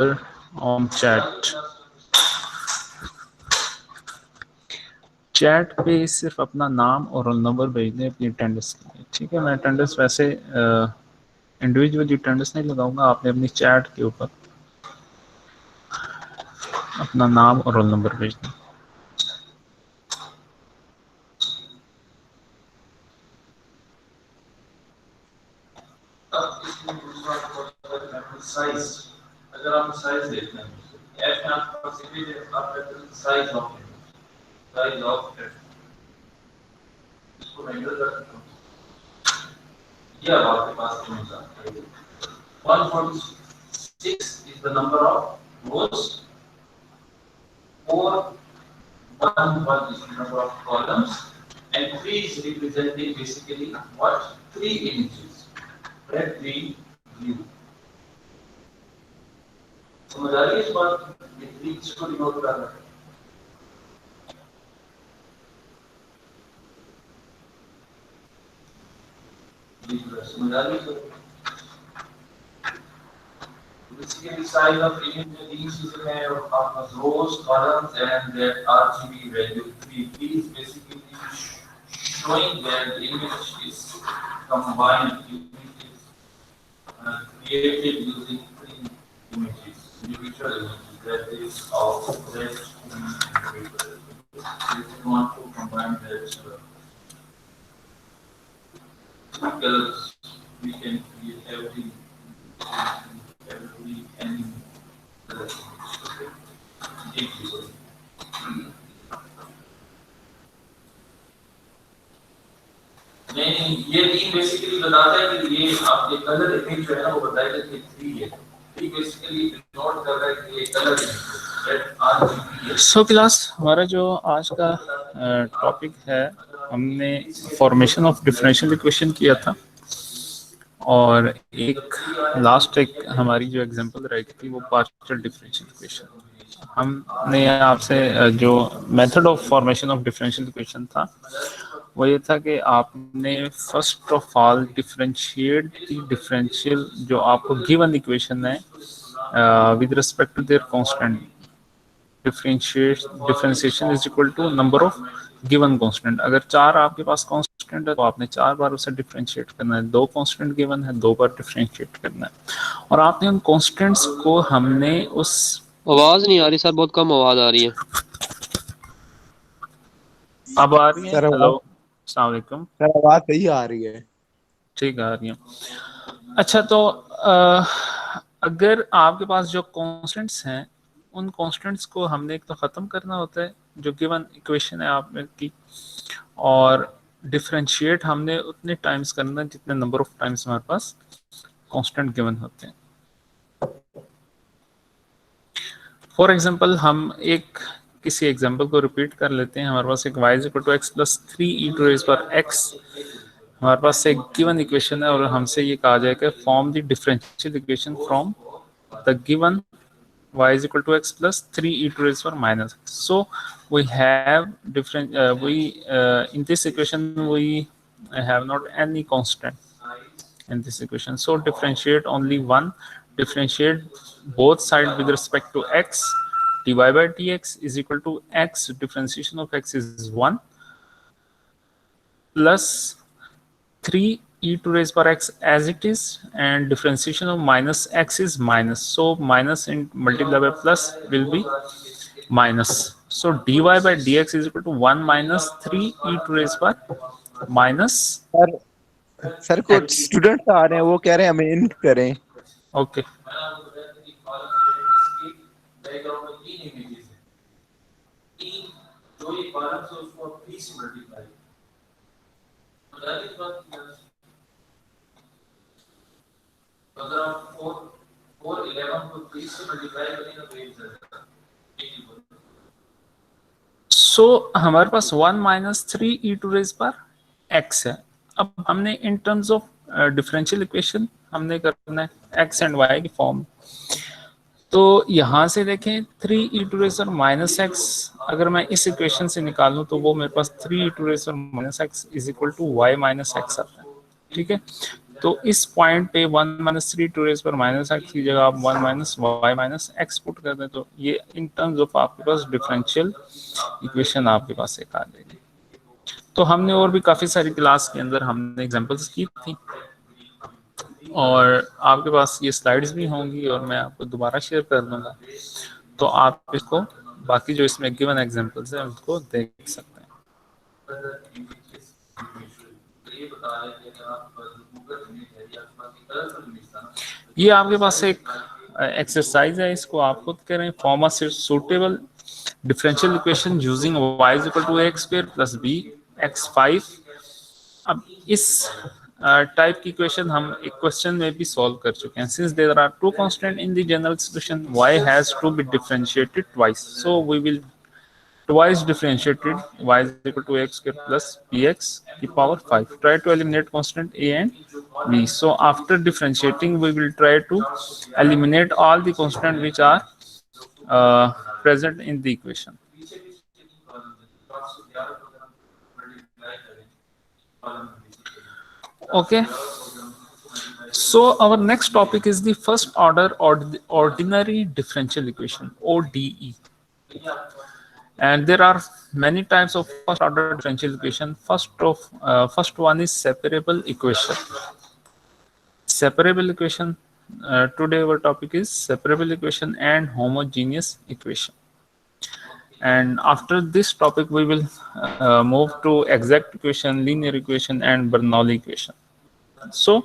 On chat. Chat पे सिर्फ अपना नाम और रोल नंबर भेज दें अपनी अटेंडेंस के लिए, ठीक है। मैं अटेंडेंस वैसे इंडिविजुअली अटेंडेंस नहीं लगाऊंगा, आपने अपनी चैट के ऊपर अपना नाम और रोल नंबर भेज दें। साइज, अगर आप साइज देखना है ऐप में आपके पास इमेज है, आप साइज ऑफ इसको हैंडल कर सकते हो। ये अब आपके पास इमेज आ गई। 146 is the number of rows, 411 is the number of columns, and 3 is representing basically what? 3 images. Red, green, blue. समझ आ रही है इस बात? ये 3 इसको डिनोट कर रहा है। समझ आ रही है? Basically, size of image these is of rows, columns, and their RGB value 3. Is basically showing that the image is combined, image is created using 3 images, individual images, that is of that individual. If you want to combine that colors, we can create every any color. नहीं, ये 3 basically बताता है कि ये आपके colour image जो है ना वो बताएगा कि 3 है। 3 बेसिकली नोट कर रहा है कि ये कलर इमेज। सो क्लास, हमारा जो आज का टॉपिक है, हमने फॉर्मेशन ऑफ डिफरेंशियल इक्वेशन किया था, और एक लास्ट एक हमारी जो एग्जांपल रही थी वो पार्शियल डिफरेंशियल इक्वेशन। हमने आपसे जो method of formation of differential equation था वो ये था कि आपने first of all differentiate the differential जो आपको गिवन इक्वेशन है with respect to their constant. Differentiation is equal to number of given constant. अगर 4 आपके पास कांस्टेंट है तो आपने 4 बार उसे डिफरेंशिएट करना है। 2 कांस्टेंट गिवन है, 2 बार डिफरेंशिएट करना है। और आपने उन कांस्टेंट्स को हमने उस आवाज नहीं आ रही सर, बहुत कम आवाज आ रही है। अब आ रही है? हेलो, अस्सलाम वालेकुम सर, आवाज सही आ रही है। ठीक आ रही है। अच्छा, तो अगर आपके पास जो कांस्टेंट्स हैं उन कांस्टेंट्स को हमने एक तो ख़त्म करना होता है जो गिवन इक्वेशन है आप में की, और डिफरेंशिएट हमने उतने टाइम्स करना जितने नंबर ऑफ टाइम्स हमारे पास कांस्टेंट गिवन होते हैं। फॉर एग्जांपल, हम एक किसी एग्जांपल को रिपीट कर लेते हैं। हमारे पास एक y = x + 3e to raise पर x हमारे पास एक गिवन इक्वेशन है, और हमसे ये कहा जाए कि form the differential equation from the given y = x + 3e to raise power -x. So we have different in this equation we have not any constant in this equation, so differentiate only one. Differentiate both sides with respect to x. dy by dx is equal to x, differentiation of x is 1 plus 3e to raise power x as it is, and differentiation of minus x is minus, so minus and multiplied by plus will be minus. So dy by dx is equal to 1 minus 3e to raise power minus sir कुछ students आ रहे हैं, वो कह रहे हैं हमें int करें। Okay. अगर आप 411 को 3 से मल्टीप्लाई करेंगे तो ये जाएगा। सो हमारे पास 1 माइनस 3e टू रेज़ पर x है। अब हमने in terms of differential equation हमने करना है x एंड y की फॉर्म। तो यहाँ से देखें 3e टू रेज़ पर -x, अगर मैं इस इक्वेशन से निकालूं तो वो मेरे पास 3e टू रेज़ पर -x is equal to y minus x आता है, ठीक है। तो इस पॉइंट पे 1 माइनस 3 टू रेज पर माइनस एक्स की जगह आप 1 minus Y minus X put कर दें, तो ये इन टर्म्स ऑफ आपके पास डिफरेंशियल इक्वेशन आपके पास एक आ जाएगी। तो हमने और भी काफी सारी क्लास के अंदर हमने एग्जांपल्स की थी, और आपके पास ये स्लाइड्स भी होंगी और मैं आपको दोबारा शेयर कर दूंगा, तो आप इसको बाकी जो इसमें गिवन एग्जांपल्स हैं उनको देख सकते हैं। ये आपके पास एक एक्सरसाइज है, इसको आप खुद करें। Form a suitable differential equation using y is equal to x square plus B X 5। अब इस टाइप की इक्वेशन हम एक क्वेश्चन में भी सॉल्व कर चुके हैं। Since there are two constant in the general solution, y has to be differentiated twice, so we will twice differentiated y is equal to x square plus bx to the power 5. Try to eliminate constant a and b. So after differentiating, we will try to eliminate all the constants which are present in the equation. Okay. So our next topic is the first order or the ordinary differential equation, ODE. And there are many types of first order differential equation. First one is separable equation. Separable equation. Today our topic is separable equation and homogeneous equation. And after this topic we will move to exact equation, linear equation and Bernoulli equation. So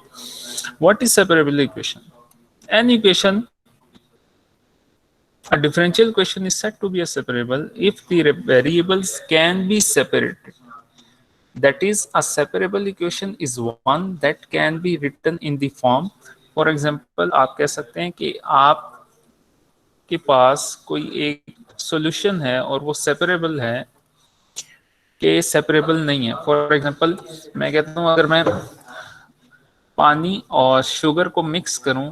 what is separable equation? An equation, a differential equation is said to be a separable if the variables can be separated. That is, a separable equation is one that can be written in the form. For example, आप कह सकते हैं कि आपके पास कोई एक solution है और वो सेपरेबल है कि सेपरेबल नहीं है। फॉर एग्जांपल मैं कहता हूँ अगर मैं पानी और शुगर को मिक्स करूं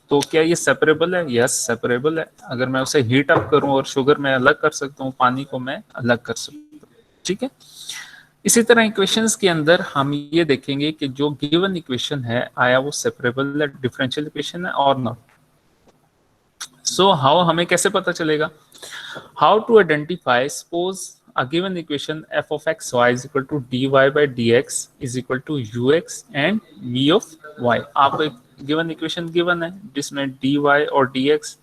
तो क्या ये सेपरेबल है? यस, सेपरेबल है। अगर मैं उसे हीट अप करूं और शुगर में अलग कर सकता हूं, पानी को मैं अलग कर सकता हूं, ठीक है। इसी तरह इक्वेशंस के अंदर हम ये देखेंगे कि जो गिवन इक्वेशन है आया वो सेपरेबल है, डिफरेंशियल इक्वेशन है और नॉट। सो हाउ, हमें कैसे पता चलेगा? How to identify, suppose a given equation f of x y is equal to dy by dx is equal to ux and v of y। आप एक given equation given है जिसमें dy और dx,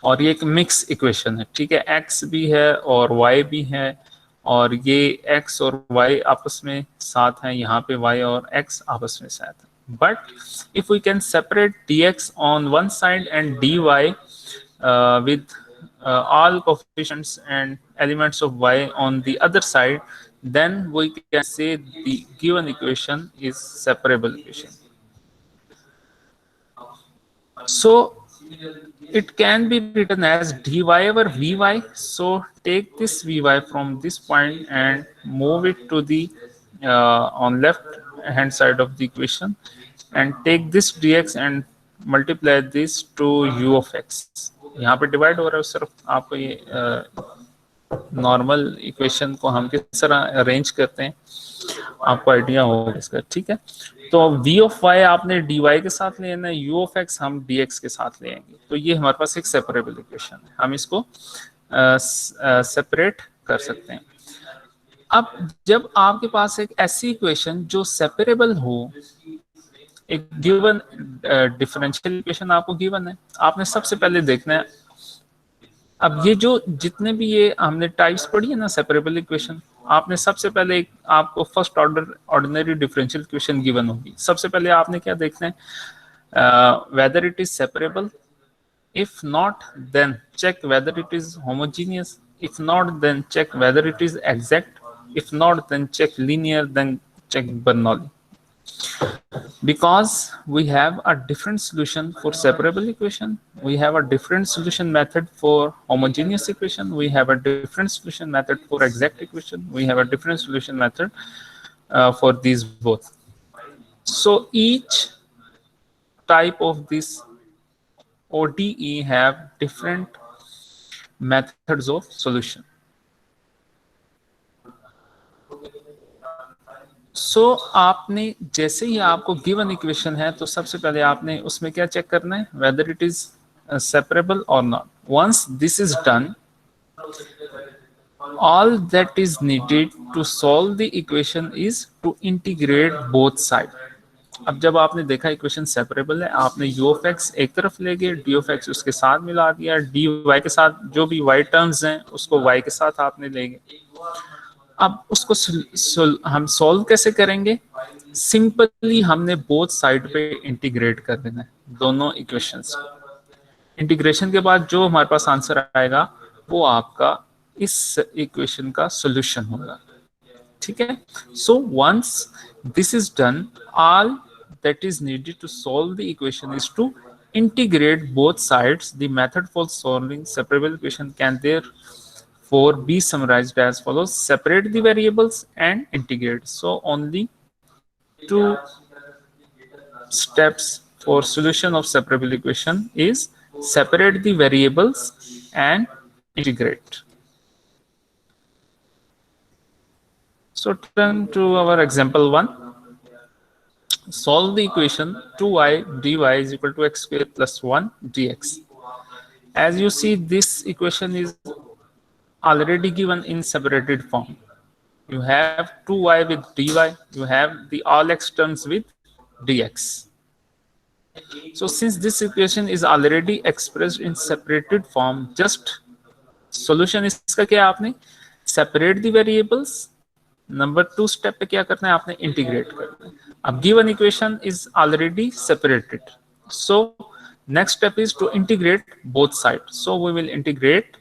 और ये एक मिक्स इक्वेशन है, ठीक है। x भी है और y भी है, और ये x और y आपस में साथ हैं, यहाँ पे y और x आपस में साथ हैं। But if we can separate dx on one side and dy with all coefficients and elements of y on the other side, then we can say the given equation is separable equation. So it can be written as dy over vy. So take this vy from this point and move it to the on left hand side of the equation, and take this dx and multiply this to u of x. यहाँ पे divide हो रहा है, सिर्फ आपको ये normal equation को हम किस तरह अरेंज करते हैं आपको आइडिया होगा इसका, ठीक है। तो v ऑफ y आपने dy के साथ लेना है, u ऑफ x हम dx के साथ लेंगे। तो ये हमारे पास एक सेपरेबल इक्वेशन है, हम इसको सेपरेट कर सकते हैं। अब जब आपके पास एक ऐसी इक्वेशन जो सेपरेबल हो, एक गिवन डिफरेंशियल इक्वेशन आपको गिवन है, आपने सबसे पहले देखना है, अब ये जो जितने भी ये हमने टाइप्स पढ़ी है ना सेपरेबल इक्वेशन, आपने सबसे पहले एक आपको first order ordinary differential equation given होगी। सबसे पहले आपने क्या देखना है? Whether it is separable, if not then check whether it is homogeneous, if not then check whether it is exact, if not then check linear, then check Bernoulli. Because we have a different solution for separable equation, we have a different solution method for homogeneous equation, we have a different solution method for exact equation, we have a different solution method for these both. So each type of this ODE have different methods of solution. सो आपने जैसे ही आपको given equation है तो सबसे पहले आपने उसमें क्या चेक करना है, वेदर इट इज सेपरेबल और नॉट. Once this is done, all that is needed to solve the equation is to integrate both side. अब जब आपने देखा इक्वेशन सेपरेबल है, आपने u ऑफ x एक तरफ ले गए, d ऑफ x उसके साथ मिला दिया, dy के साथ जो भी y टर्म्स हैं उसको y के साथ आपने ले गए. अब उसको हम सॉल्व कैसे करेंगे? सिंपली हमने बोथ साइड पे इंटीग्रेट कर देना है दोनों इक्वेशंस को. इंटीग्रेशन के बाद जो हमारे पास आंसर आएगा वो आपका इस इक्वेशन का सॉल्यूशन होगा. ठीक है. So once this is done, all that is needed to solve the equation is to integrate both sides. The method for solving separable equation can therefore be summarized as follows: separate the variables and integrate. So only two steps for solution of separable equation is separate the variables and integrate. So turn to our example 1. Solve the equation 2y dy is equal to x square plus 1 dx. As you see, this equation is already given in separated form. You have 2y with dy, you have the all x terms with dx. So since this equation is already expressed in separated form, just solution इसका क्या है, आपने separate the variables. Number 2 step पे क्या करना है, आपने integrate करना है. अब given equation is already separated, so next step is to integrate both side. So we will integrate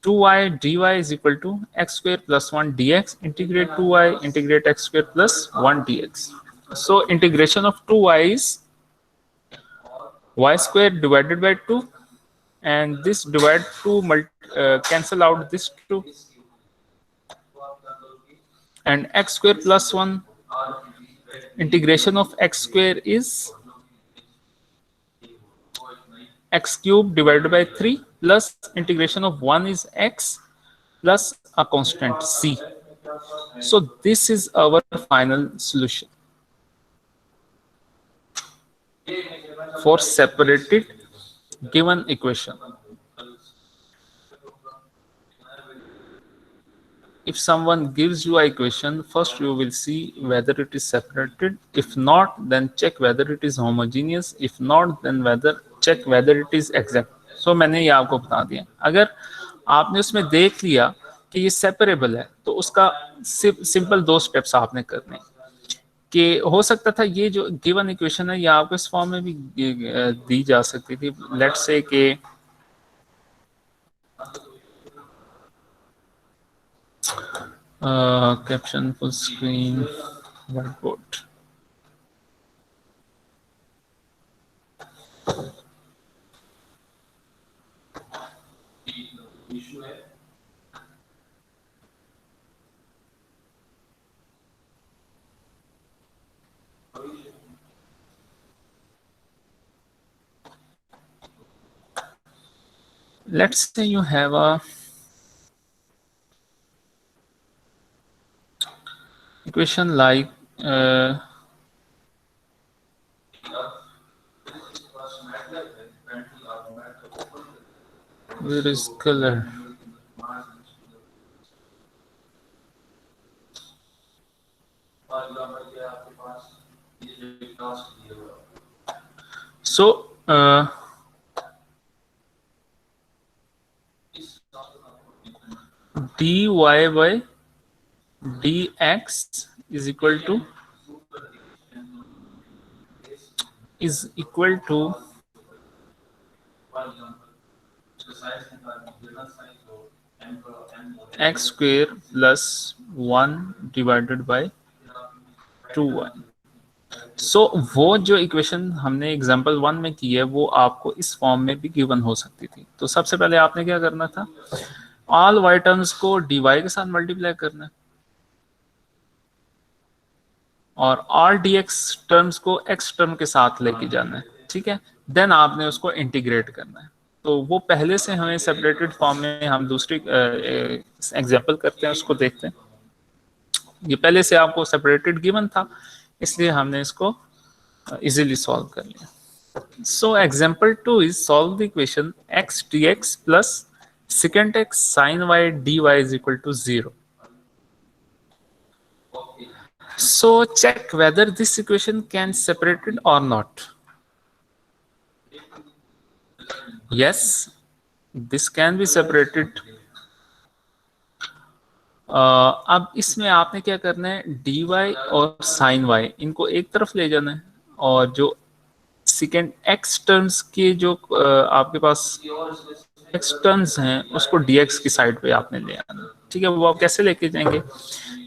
2y dy is equal to x square plus 1 dx. Integrate 2y, integrate x square plus 1 dx. So integration of 2y is y square divided by 2, and this divide 2 cancel out this 2, and x square plus 1, integration of x square is x cube divided by 3, plus integration of 1 is x plus a constant c. So this is our final solution for separated given equation. If someone gives you a equation, first you will see whether it is separated. If not, then check whether it is homogeneous. If not, then check whether it is exact. So मैंने ये आपको बता दिया. अगर आपने उसमें देख लिया कि ये सेपरेबल है तो उसका सिंपल 2 स्टेप्स आपने करने कि हो सकता था ये जो गिवन इक्वेशन है ये आपको इस फॉर्म में भी दी जा सकती थी. लेट्स से कि caption full screen whiteboard. Let's say you have a equation like where is color? So dy by dx is equal to x square plus 1 divided by 2y. सो वो जो इक्वेशन हमने example 1 में की है वो आपको इस फॉर्म में भी गिवन हो सकती थी. तो सबसे पहले आपने क्या करना था, ऑल वाई टर्म्स को dy के साथ मल्टीप्लाई करना है और ऑल dx टर्म्स को x टर्म के साथ लेके जाना है. ठीक है, देन आपने उसको इंटीग्रेट करना है. तो वो पहले से हमें सेपरेटेड फॉर्म में हम दूसरी एग्जांपल करते हैं, उसको देखते हैं. ये पहले से आपको सेपरेटेड गिवन था, इसलिए हमने इसको इजीली सॉल्व कर लिया. So example 2 is solve the equation x dx plus secant x sin y dy is equal to 0. So check whether this equation can separated or not. Yes, this can be separated. अब इसमें आपने क्या करना है, dy और sin y इनको एक तरफ ले जाना है, और जो सेकेंड x टर्म्स के जो आपके पास x टर्म्स हैं उसको dx की साइड पे आपने ले आना. ठीक है, वो आप कैसे लेके जाएंगे,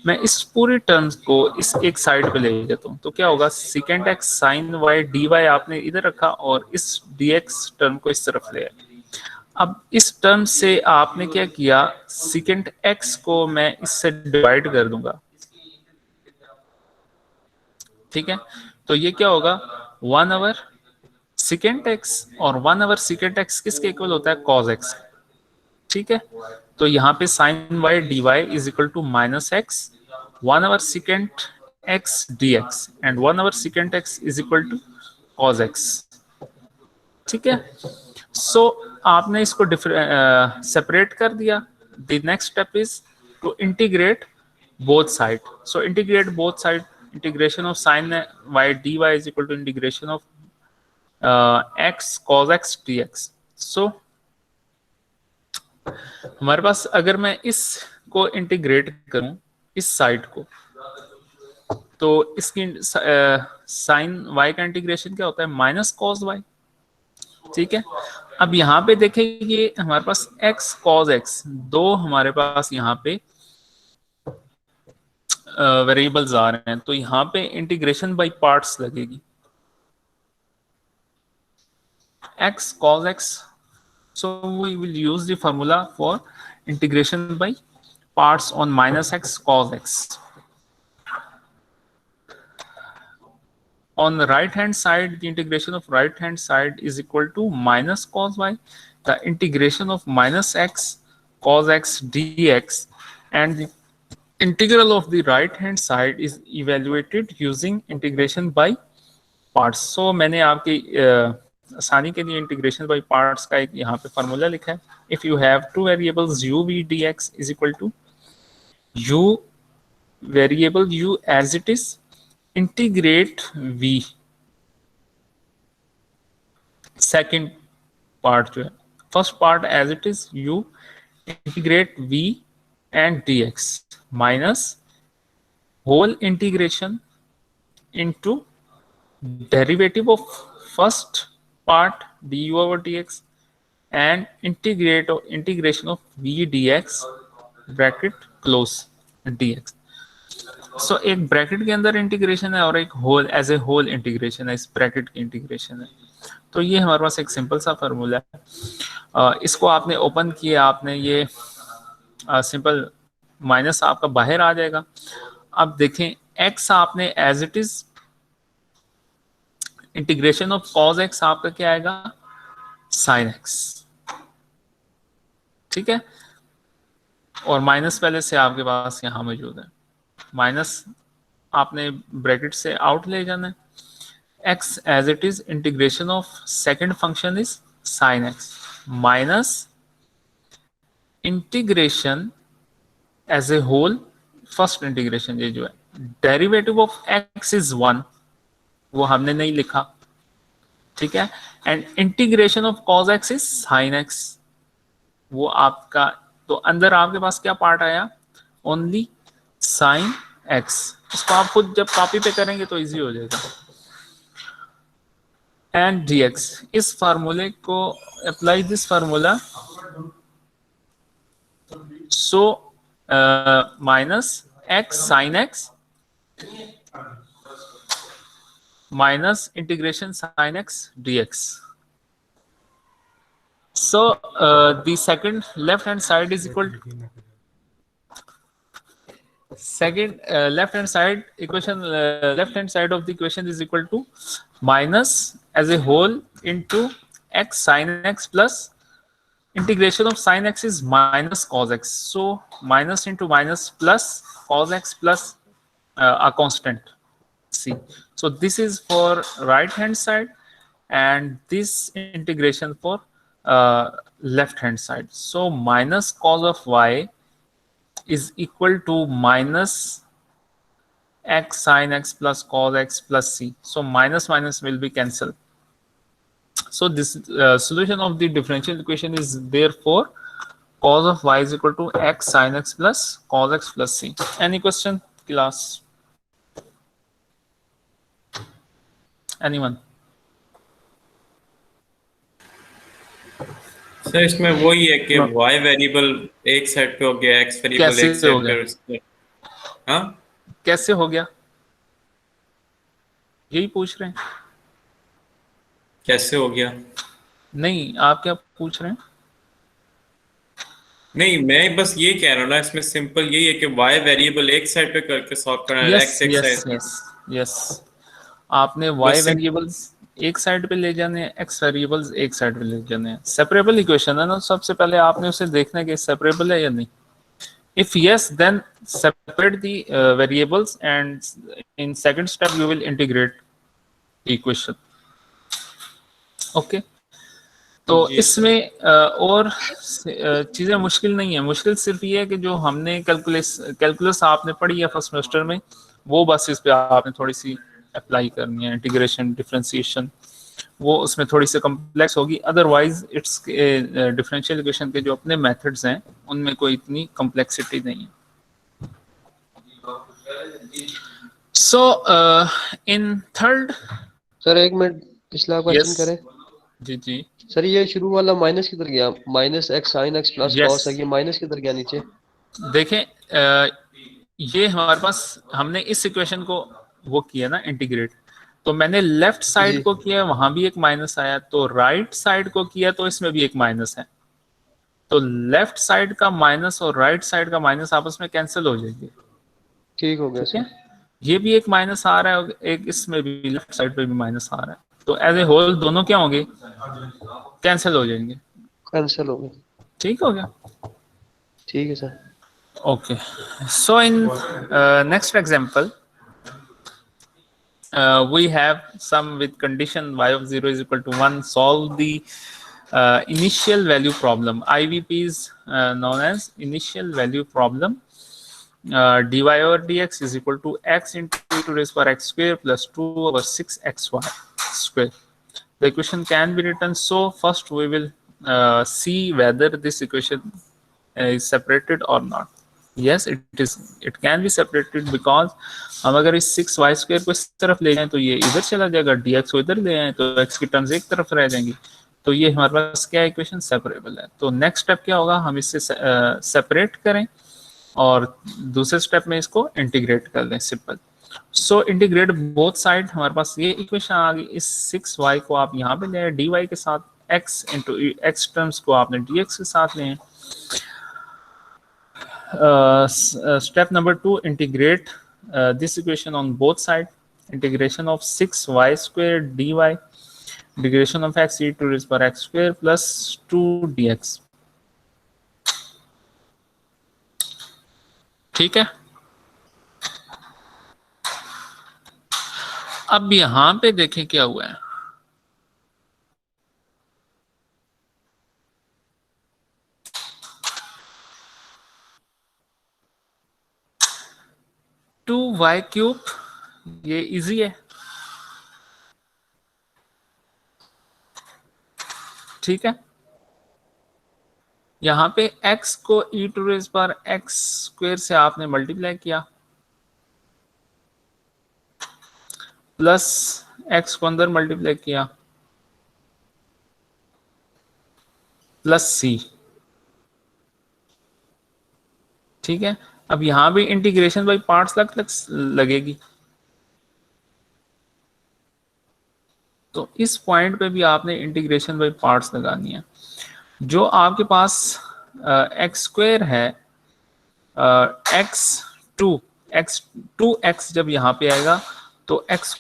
मैं इस पूरी टर्म्स को इस एक साइड पे ले जाता हूँ. तो क्या होगा, second x sin y dy आपने इधर रखा और इस dx टर्म को इस तरफ ले आया. अब इस टर्म से आपने क्या किया, सेकेंड x को मैं इससे डिवाइड कर दूंगा. ठीक है, तो ये क्या होगा, 1/, सेकेंड एक्स, और 1/, सेकेंड एक्स किसके इक्वल होता है, cos x. ठीक है, तो यहाँ पे sin y dy is equal to -x 1/, second x dx and 1/, second x is equal to cos x. ठीक है, सो आपने इसको सेपरेट कर दिया. The next step is to integrate both side. So integrate both side, integration of sin y dy is equal to integration of x cos x dx. सो हमारे पास अगर मैं इसको इंटीग्रेट करूं इस साइड को, तो इसकी sin y का इंटीग्रेशन क्या होता है, -cos y. ठीक है, अब यहाँ पे देखें ये हमारे पास x cos x दो हमारे पास यहाँ पे वेरिएबल्स आ रहे हैं, तो यहाँ पे इंटीग्रेशन बाय पार्ट्स लगेगी. x cos x, so we will use the formula for integration by parts on -x cos x. On the right hand side, the integration of right hand side is equal to minus cos y, the integration of -x cos x dx, and the integral of the right hand side is evaluated using integration by parts. So मैंने आपकी आसानी के लिए integration by parts का एक यहाँ पे formula लिखा है. If you have two variables u v dx is equal to u variable u as it is integrate v, second part जो है, first part as it is u integrate v and dx minus whole integration into derivative of first part du over dx and integration of v dx bracket close dx. So एक bracket के अंदर integration है और एक whole as a whole integration है, इस bracket की integration है. तो ये हमारे पास एक सिंपल सा फार्मूला है. इसको आपने ओपन किया, आपने ये सिंपल माइनस आपका बाहर आ जाएगा. अब देखें x आपने as it is integration of cos x आपका क्या आएगा, sin x. ठीक है, और माइनस पहले से आपके पास यहां मौजूद है, माइनस आपने ब्रैकेट से आउट ले जाना है. x as it is integration of second function is sin x minus integration as a whole first integration, ये जो है डेरिवेटिव ऑफ x इज 1, वो हमने नहीं लिखा. ठीक है, and integration of cos x is sin x, वो आपका, तो अंदर आपके पास क्या पार्ट आया, ओनली sin x. इसको आप खुद जब कॉपी पे करेंगे तो इजी हो जाएगा. एंड dx, इस फार्मूले को apply this formula, so minus x sin x minus integration sin x dx. So the second left hand side is equal to second left hand side equation, left hand side of the equation is equal to minus as a whole into x sin x plus integration of sin x is minus cos x. So minus into minus plus cos x plus a constant c. So this is for right hand side, and this integration for left hand side. So minus cos of y is equal to minus x sin x plus cos x plus c. So minus minus will be cancelled. So this solution of the differential equation is therefore cos of y is equal to x sin x plus cos x plus c. Any question, class? Anyone? Sir इसमें वही है कि हाँ। y variable एक side पे हो गया, x variable कैसे एक साइड हो गया? पे। हाँ, कैसे हो गया, यही पूछ रहे हैं? कैसे हो गया? नहीं, आप क्या पूछ रहे हैं? नहीं, मैं बस ये कह रहा हूँ ना, इसमें सिंपल यही है कि y वेरिएबल एक साइड पे करके सॉल्व करना है, यस x एक यस साइड। यस यस, आपने y बस वेरिएबल्स एक साइड पे ले जाने हैं, x वेरिएबल्स एक साइड पे ले जाने हैं। सेपरेबल इक्वेशन है ना, सबसे पहले आपने उसे देखना है कि सेपरेबल है या नहीं। If yes, then separate the variables, and in second step you will integrate equation. Okay. तो जी। इसमें और चीजें मुश्किल नहीं है, मुश्किल सिर्फ ये है कि जो हमने कैलकुलस आपने पढ़ी है फर्स्ट सेमेस्टर में, वो बस इस पे आपने थोड़ी सी अप्लाई करनी है। इंटीग्रेशन, डिफरेंशिएशन, वो उसमें थोड़ी सी कॉम्प्लेक्स होगी। अदरवाइज इट्स डिफरेंशियल इक्वेशन के जो अपने मेथड्स हैं उनमें कोई इतनी कॉम्प्लेक्सिटी नहीं है। सो इन थर्ड, सर एक मिनट पिछला क्वेश्चन यस करें। जी जी सर ये शुरू वाला माइनस किधर गया? Minus x sine x plus Yes. Cos है, ये माइनस किधर गया नीचे? देखें, ये हमारे पास हमने इस इक्वेशन को वो किया ना इंटीग्रेट, तो मैंने लेफ्ट साइड जी। को किया, वहां भी एक माइनस आया, तो राइट साइड को किया तो इसमें भी एक माइनस है। तो लेफ्ट साइड का माइनस और राइट साइड का माइनस आपस में कैंसिल हो जाएंगे। ठीक हो गया ठीक है, सर। ये भी एक माइनस आ रहा है, एक इसमें भी लेफ्ट साइड पे भी माइनस आ रहा है, तो एज ए होल दोनों क्या होंगे, कैंसिल हो जाएंगे। कैंसिल हो गया। ठीक हो गया। ठीक है sir. Okay, so in next example, we have some with condition y of 0 is equal to 1. Solve the initial value problem. IVP is known as initial value problem. Dy over dx is equal to x into e to raise power x square plus 2 over 6xy square. The equation can be written so. First we will see whether this equation is separated or not. Yes, it can be separated because हम अगर इस 6y square को इस तरफ ले जाएं तो ये इधर चला जाएगा, dx को इधर ले आए तो x की टर्म्स एक तरफ रह जाएंगी, तो ये हमारे पास क्या इक्वेशन सेपरेबल है। तो नेक्स्ट स्टेप क्या होगा, हम इससे सेपरेट करें और दूसरे स्टेप में इसको इंटीग्रेट कर दें, सिंपल। सो इंटीग्रेट बोथ साइड, हमारे पास ये इक्वेशन आ गई। इस 6y को आप यहाँ पे ले आए dy के साथ, x इंटू x टर्म्स को आपने dx के साथ ले आए। Step number 2, integrate this equation on both sides. Integration of 6y squared dy, integration of x e to raise power x square plus 2 dx. ठीक है, अब यहां पे देखें क्या हुआ है। टू वाई क्यूब, ये इजी है, ठीक है। यहां पे x को e टू रेज पर x स्क्वायर से आपने मल्टीप्लाई किया, प्लस x को अंदर मल्टीप्लाई किया, प्लस c, ठीक है। अब यहां भी इंटीग्रेशन बाई पार्ट्स लगेगी, तो इस पॉइंट पे भी आपने इंटीग्रेशन बाई पार्ट्स लगानी है। जो आपके पास एक्स स्क्वायर है, टू एक्स जब यहाँ पे आएगा तो एक्स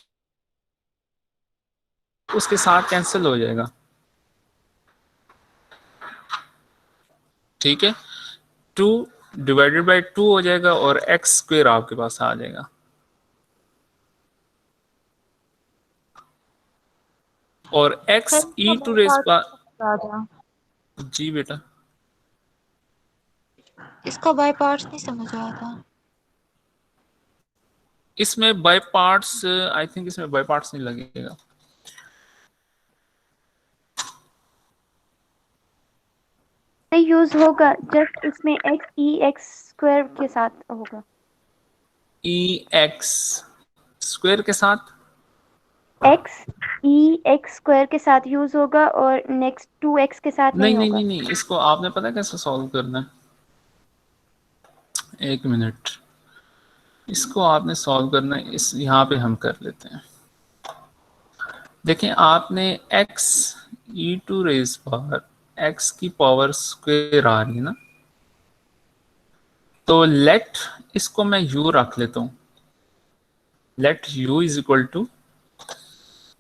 उसके साथ कैंसिल हो जाएगा, ठीक है। 2 डिवाइडेड बाई 2 हो जाएगा और एक्स स्क्वायर आपके पास आ जाएगा, और x e टू रेज दादा जी बेटा इसका बाय पार्ट्स नहीं समझ आया था। इसमें बाय पार्ट्स आई थिंक इसमें बाय पार्ट्स नहीं लगेगा। यूज होगा जस्ट इसमें एक्स ई एक्स स्क्वायर के साथ होगा। ई एक्स स्क्वायर के साथ एक्स ई एक्स स्क्वायर के साथ यूज होगा और नेक्स्ट 2x के साथ नहीं नहीं नहीं होगा। नहीं नहीं, इसको आपने पता है कैसे सॉल्व करना है? एक मिनट, इसको आपने सॉल्व करना है, इस यहाँ पे हम कर लेते हैं। देखें आपने x e to raise power x की पावर स्क्वायर आ रही है ना, तो लेट इसको मैं u रख लेता हूँ। Let u is equal to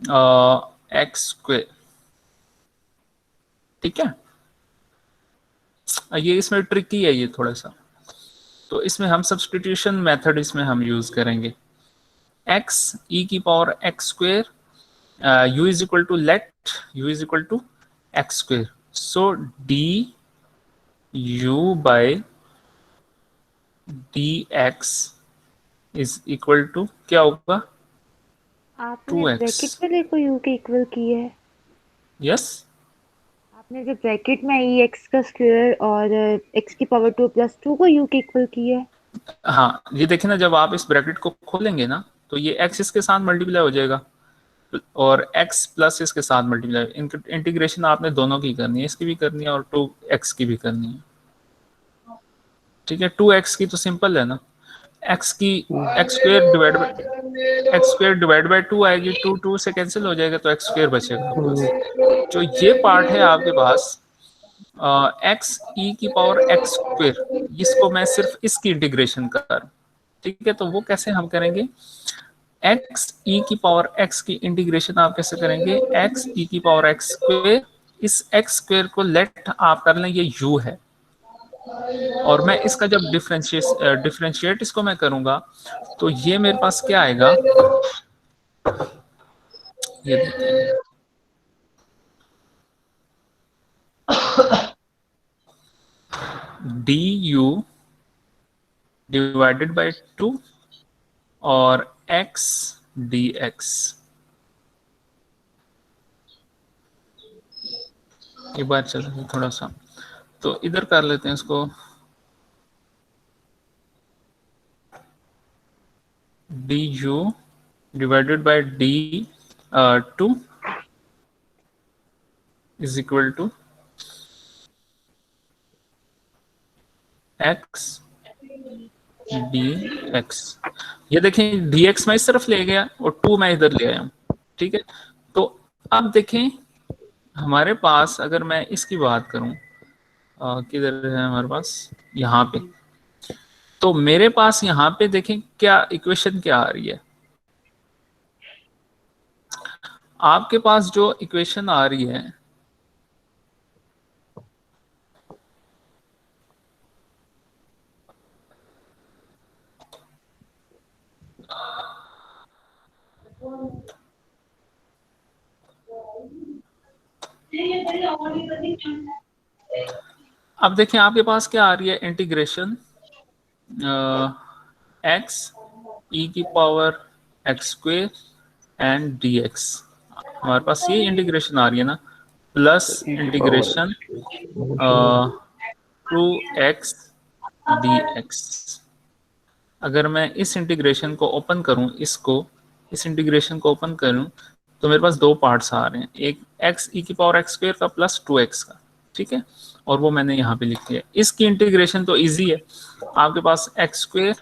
x square, ठीक है। ये इसमें ट्रिकी है ये थोड़ा सा, तो इसमें हम सब्स्टिट्यूशन मेथड इसमें हम यूज करेंगे। x e की power x square u is equal to let u is equal to x square, so d u by d x is equal to क्या होगा? आपने 2x। ब्रैकेट में देखो u के इक्वल की है। यस आपने जो ब्रैकेट में ई एक्स का स्क्वायर और x की पावर 2 प्लस 2 को u के इक्वल की है। हाँ, ये देखें ना, जब आप इस ब्रैकेट को खोलेंगे ना तो ये x इसके साथ मल्टीप्लाई हो जाएगा और x प्लस इसके साथ मल्टीप्लाई। इंटीग्रेशन आपने दोनों की करनी है, इसकी भी करनी है और 2x की भी करनी है, ठीक है। 2x की तो सिंपल है ना, x की एक्स स्क्वायर डिवाइड बाय 2 आएगी, 2 2 से कैंसिल हो जाएगा तो एक्स स्क्वायर बचेगा आपके पास। जो ये पार्ट है आपके पास x e की पावर x स्क्वायर, इसको मैं सिर्फ इसकी इंटीग्रेशन कर, ठीक है। तो वो कैसे हम करेंगे? x e की पावर x की इंटीग्रेशन आप कैसे करेंगे? x e की पावर x स्क्वायर, इस x स्क्वायर को लेट आप कर लें, ये u है, और मैं इसका जब डिफरेंशिएट इसको मैं करूंगा तो ये मेरे पास क्या आएगा? ये देखिए, डी यू डिवाइडेड बाय 2 और x डी एक्स। एक बार चलो थोड़ा सा तो इधर कर लेते हैं इसको, d u divided by d 2 is equal to x d x. ये देखें डी एक्स मैं इस तरफ ले गया और 2 मैं इधर ले आया हूँ, ठीक है। तो अब देखें हमारे पास, अगर मैं इसकी बात करूं किधर है हमारे पास, यहाँ पे, तो मेरे पास यहाँ पे देखें क्या इक्वेशन क्या आ रही है। आपके पास जो इक्वेशन आ रही है अब देखें आपके पास क्या आ रही है? इंटीग्रेशन x e की power x square and dx। हमारे पास ये इंटीग्रेशन आ रही है ना, प्लस इंटीग्रेशन 2x dx। अगर मैं इस इंटीग्रेशन को ओपन करूं, इस इंटीग्रेशन को ओपन करूं तो मेरे पास दो पार्ट्स आ रहे हैं, एक x e की पावर x स्क्वायर का प्लस 2x का, ठीक है, और वो मैंने यहाँ पे लिख दिया। इसकी इंटीग्रेशन तो इजी है, आपके पास x स्क्वायर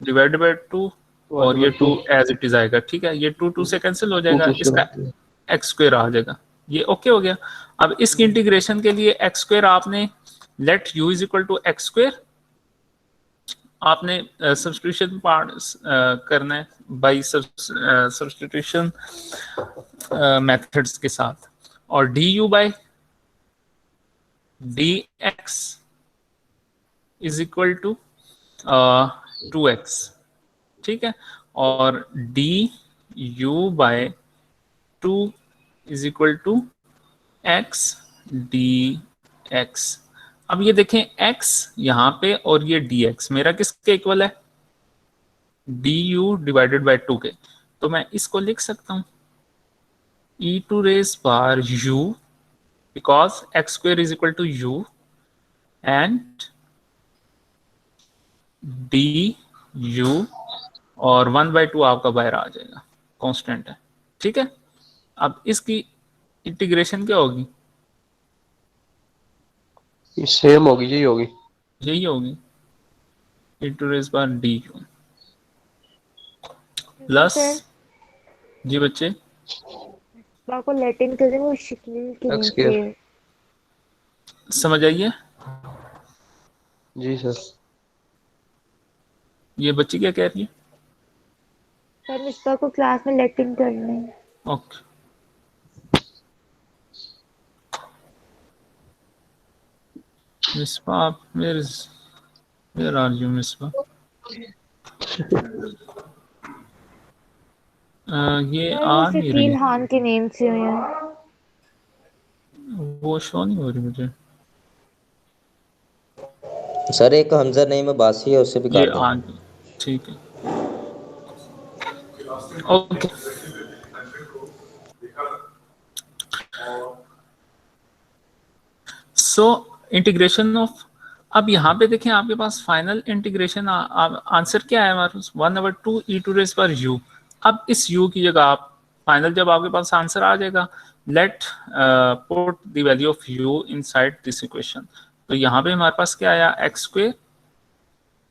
डिवाइडेड बाय 2 और ये 2 एज इट इज आएगा, ठीक है। ये 2 2 से कैंसिल हो जाएगा, इसका x स्क्वायर आ जाएगा, ये ओके हो गया। अब इसकी इंटीग्रेशन के लिए x स्क्वायर आपने let u is equal to x square आपने सब्स्टिट्यूशन पार्ट करना है बाय सब्स्टिट्यूशन मेथड्स के साथ, और d u by d x is equal to 2x, ठीक है, और d u by 2 is equal to x d x. अब ये देखें x यहाँ पे और ये dx मेरा किसके इक्वल है, du डिवाइडेड बाय 2 के। तो मैं इसको लिख सकता हूँ e to raise power u because x square is equal to u and du और 1/2 आपका बाहर आ जाएगा, कांस्टेंट है, ठीक है। अब इसकी इंटीग्रेशन क्या होगी, सेम होगी, यही होगी। यही होगी e to raise power du plus, जी बच्चे को लैटिन कर वो शिकल के X नीचे समझ आइए। जी सर। ये बच्ची क्या कह रही है, सर मिस्बा को क्लास में लैटिन करना है। Okay Misbah, where are you Misbah? ये आ नहीं शकील रही, खान के नेम से हुए हैं। वो शो नहीं हो रही मुझे। सर एक हमजा नहीं में बासी है, उससे भी ये काट आ दें। गई, ठीक है, ओके। सो इंटीग्रेशन ऑफ, अब यहाँ पे देखें आपके पास फाइनल इंटीग्रेशन आंसर क्या है हमारे पास 1/2 e टू रेज पर u। अब इस u की जगह आप फाइनल जब आपके पास आंसर आ जाएगा, late put the value of u inside this equation. तो यहाँ पे हमारे पास क्या आया एक्स स्क्वेयर,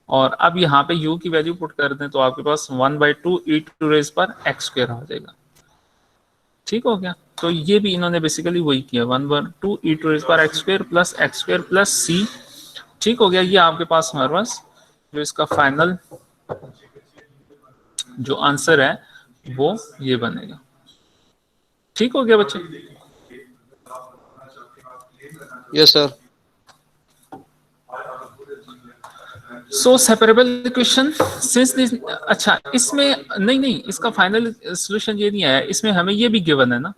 और अब यहाँ पे u की वैल्यू पुट कर दें तो आपके पास 1/2 e टू रेज पर एक्स स्क्वेयर आ जाएगा, ठीक हो गया। तो ये भी इन्होंने बेसिकली वही किया, 1/2 e टू रेज पर एक्स स्क्वेयर प्लस c, ठीक हो गया। ये आपके पास हमारे पास जो इसका फाइनल जो आंसर है वो ये बनेगा, ठीक हो गया बच्चे। Yes sir. So separable equation since this, अच्छा इसमें नहीं, इसका फाइनल सोल्यूशन ये नहीं आया, इसमें हमें ये भी गिवन है ना,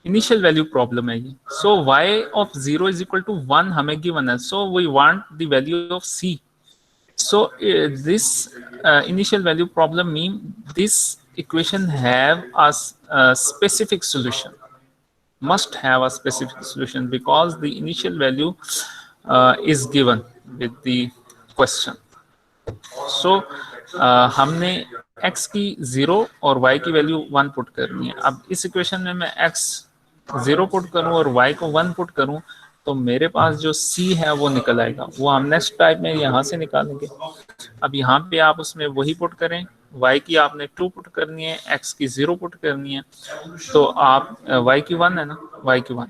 इनिशियल वैल्यू प्रॉब्लम है ये। So y of 0 is equal to 1 हमें गिवन है, so we want the value of c। so this initial value problem mean this equation have a specific solution, must have a specific solution because the initial value is given with the question। so हमने x की 0 और y की value 1 put करनी है। अब इस equation में मैं x 0 पुट करूं और y को 1 पुट करूं तो मेरे पास जो c है वो निकल आएगा, वो हम नेक्स्ट टाइप में यहाँ से निकालेंगे। अब यहाँ पे आप उसमें वही पुट करें, y की आपने 2 पुट करनी है, x की 0 पुट करनी है, तो आप y की 1 है ना, y की 1,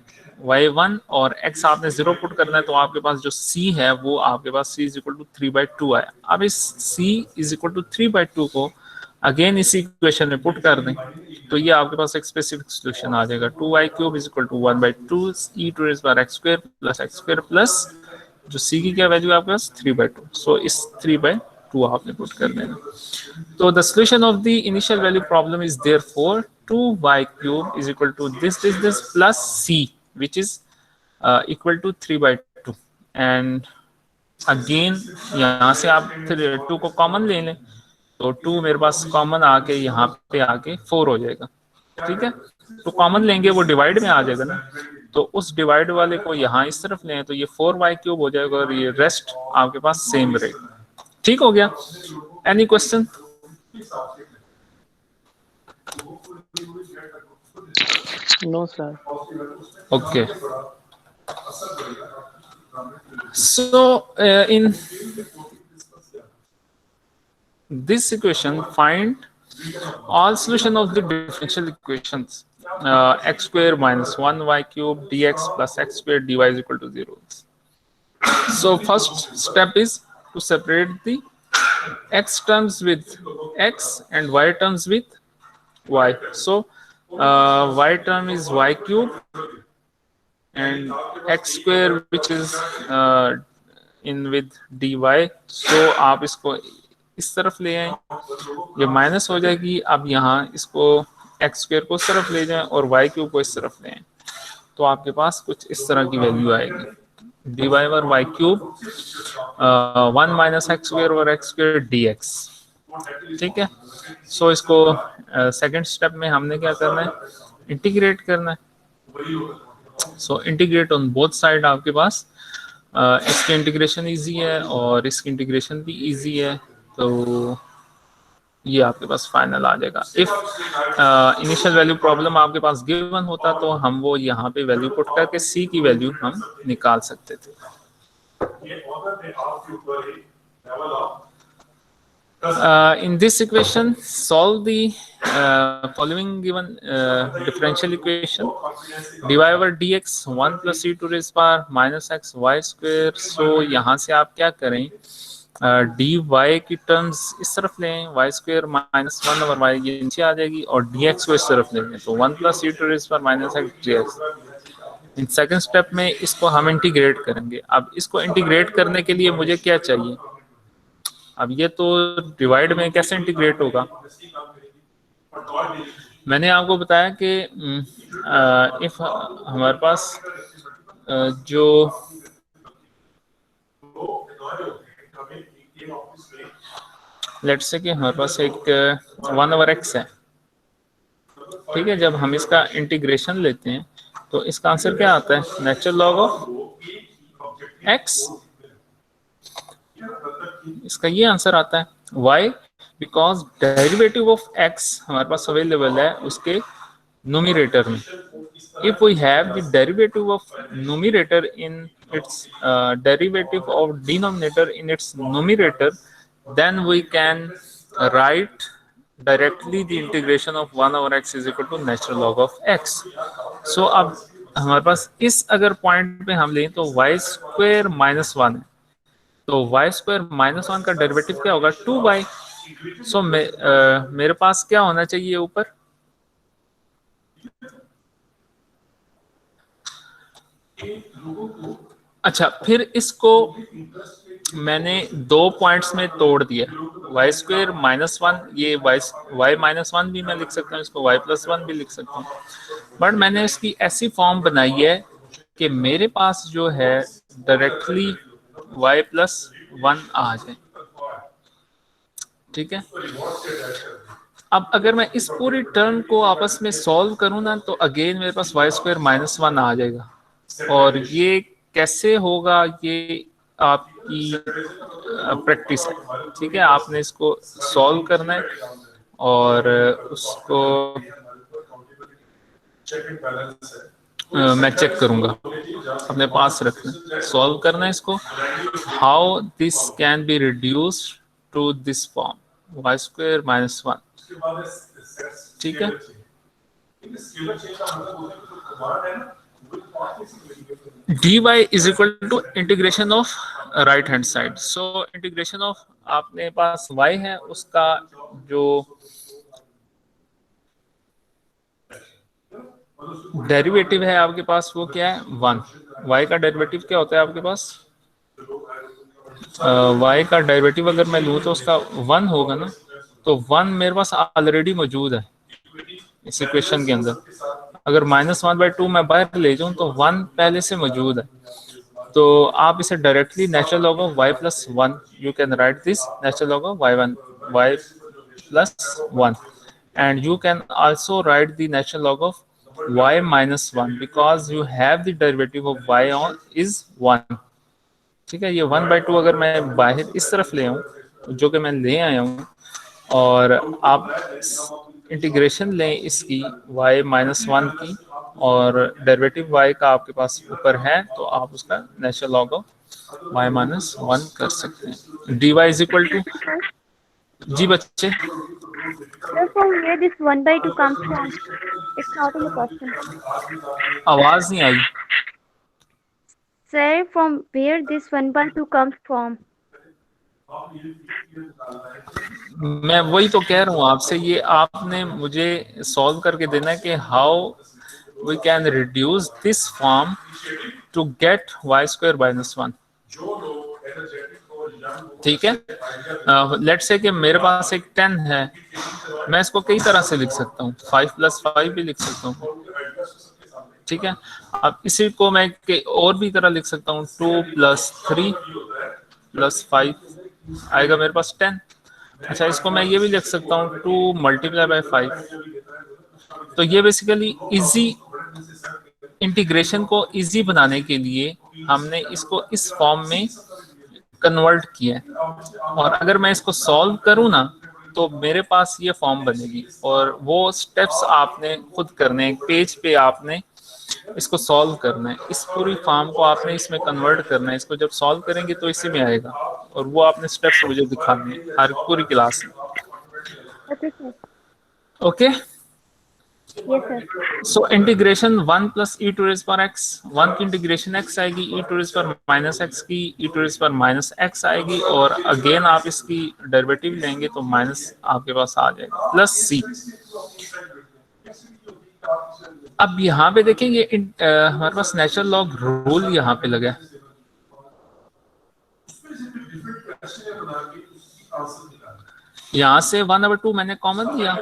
y1 और x आपने 0 पुट करना है, तो आपके पास जो c है वो आपके पास c इज इक्वल टू 3/2 आया। अब इस c इज इक्वल टू 3/2 को अगेन इसी इक्वेशन में पुट कर दें तो ये आपके पास एक स्पेसिफिक सोल्यूशन आ जाएगा, 2y³ is equal to 1/2 e to raise power x square plus जो c की क्या वैल्यू है आपके पास 3/2। सो इस 3/2 आपने पुट कर देना। तो the solution of the initial value problem is therefore 2y³ is equal to this plus c which is equal to 3/2 and again यहाँ से आप 2 को कॉमन ले लें तो 2 मेरे पास कॉमन आके यहाँ पे आके 4 हो जाएगा, ठीक है। तो कॉमन लेंगे वो डिवाइड में आ जाएगा ना, तो उस डिवाइड वाले को यहाँ इस तरफ लें तो ये 4y³ हो जाएगा और ये रेस्ट आपके पास सेम रहेगा, ठीक हो गया। Any question? No sir. Okay. So in this equation, find all solution of the differential equations x square minus 1y³ dx plus x square dy is equal to 0. So first step is to separate the x terms with x and y terms with y. So y term is y³ and x square which is in with dy। so आप इसको इस तरफ ले आए, ये minus हो जाएगी। अब यहाँ इसको एक्स स्क्वायर को इस तरफ ले जाएं और वाई क्यूब को इस तरफ ले आएं, तो आपके पास कुछ इस तरह की वैल्यू आएगी, d y over y cube 1 minus x square over x square d x. ठीक है, सो इसको सेकंड स्टेप में हमने क्या करना है, इंटीग्रेट करना है। सो इंटीग्रेट ऑन बोथ साइड आपके पास इसकी इंटीग्रेशन इजी है और इसकी इंटीग्रेशन भी इजी है, तो ये आपके पास फाइनल आ जाएगा। इफ इनिशियल वैल्यू प्रॉब्लम आपके पास गिवन होता तो हम वो यहाँ पे वैल्यू पुट करके सी की वैल्यू हम निकाल सकते थे। In this equation, solve the following given differential equation: dy over dx 1 plus e to raise power minus x y square। So यहाँ से आप क्या करें, dy की टर्म्स इस तरफ लें, y square minus 1 over y ये नीचे आ जाएगी, और dx को इस तरफ लेंगे, तो 1 plus e to raise power minus x dx। In second step में इसको हम इंटीग्रेट करेंगे। अब इसको इंटीग्रेट करने के लिए मुझे क्या चाहिए, अब ये तो डिवाइड में कैसे इंटीग्रेट होगा, मैंने आपको बताया कि इफ हमारे पास जो लेट्स से कि हमारे पास एक 1 ओवर x है, ठीक है, जब हम इसका इंटीग्रेशन लेते हैं तो इसका आंसर क्या आता है, नेचुरल लॉग ऑफ x, इसका ये आंसर आता है। Why, because derivative of x हमारे पास अवेलेबल है उसके न्यूमरेटर में। If we have the derivative of numerator in its derivative of denominator in its numerator, then we can write directly the integration of 1 over x is equal to natural log of x। so अब हमारे पास इस अगर point पे हम लें तो y square minus 1 है, तो y स्क्वायर माइनस 1 का डेरिवेटिव क्या होगा, 2y। सो मेरे पास क्या होना चाहिए ऊपर, अच्छा फिर इसको मैंने दो पॉइंट्स में तोड़ दिया, y स्क्वायर माइनस 1, ये y माइनस 1 भी मैं लिख सकता हूँ, इसको y प्लस 1 भी लिख सकता हूँ, बट मैंने इसकी ऐसी फॉर्म बनाई है कि मेरे पास जो है डायरेक्टली y प्लस 1 आ जाए। ठीक है, अब अगर मैं इस पूरी टर्म को आपस में सॉल्व करूँ ना, तो अगेन मेरे पास y स्क्वायर माइनस 1 आ जाएगा, और ये कैसे होगा, ये आपकी प्रैक्टिस है। ठीक है, आपने इसको सॉल्व करना है और उसको मैं चेक करूंगा, अपने पास रखना, सॉल्व करना है इसको। How this can be reduced to this form, y square minus 1। ठीक है, dy is equal to integration of right hand side. So integration of आपने पास y है, उसका जो डेरिवेटिव है आपके पास वो क्या है, 1। y का डेरिवेटिव क्या होता है आपके पास, y का डेरिवेटिव अगर मैं लूँ तो उसका 1 होगा ना, तो 1 मेरे पास ऑलरेडी मौजूद है इस इक्वेशन के अंदर। अगर -1/2 मैं बाहर ले जाऊं तो 1 पहले से मौजूद है, तो आप इसे directly natural log of y plus 1, you can write this natural log of y plus 1, and you can also right the natural log of y minus 1 because you have the derivative of y on is 1। ठीक है, ये 1/2 अगर मैं बाहर इस तरफ ले आऊँ, जो कि मैं ले आया हूँ, और आप इंटीग्रेशन लें इसकी y माइनस 1 की, और डेरिवेटिव y का आपके पास ऊपर है, तो आप उसका natural log of y minus 1 कर सकते हैं। dy इज इक्वल टू, जी बच्चे, From where this 1/2 comes from? It's not in the question. आवाज नहीं आई। Sir, from where this 1/2 comes from? मैं वही तो कह रहा हूँ आपसे, ये आपने मुझे सॉल्व करके देना है कि how we can reduce this form to get y square minus 1। ठीक है, लेट्स से कि मेरे पास एक 10 है, मैं इसको कई तरह से लिख सकता हूँ, 5+5 भी लिख सकता हूँ, ठीक है। अब इसी को मैं और भी तरह लिख सकता हूँ, 2+3+5 आएगा मेरे पास 10। अच्छा, इसको मैं ये भी लिख सकता हूँ 2 × 5। तो ये बेसिकली इजी इंटीग्रेशन को इजी बनाने के लिए हमने इसको इस फॉर्म में कन्वर्ट किया है, और अगर मैं इसको सॉल्व करूँ ना तो मेरे पास ये फॉर्म बनेगी, और वो स्टेप्स आपने खुद करने हैं, पेज पे आपने इसको सॉल्व करना है, इस पूरी फॉर्म को आपने इसमें कन्वर्ट करना है। इसको जब सॉल्व करेंगे तो इसी में आएगा, और वो आपने स्टेप्स मुझे दिखाने हैं हर पूरी क्लास में। Okay, sir. Okay, Yes, sir. So integration 1 + e to raise power x, 1 की इंटीग्रेशन x आएगी, e to raise power -x की e to raise power -x आएगी, और अगेन आप इसकी डेरिवेटिव लेंगे तो माइनस आपके पास आ जाएगा, प्लस c। अब यहाँ पे देखिए ये हमारे पास नेचुरल लॉग रूल यहाँ पे लगा है, यहाँ से 1/2 मैंने कॉमन लिया,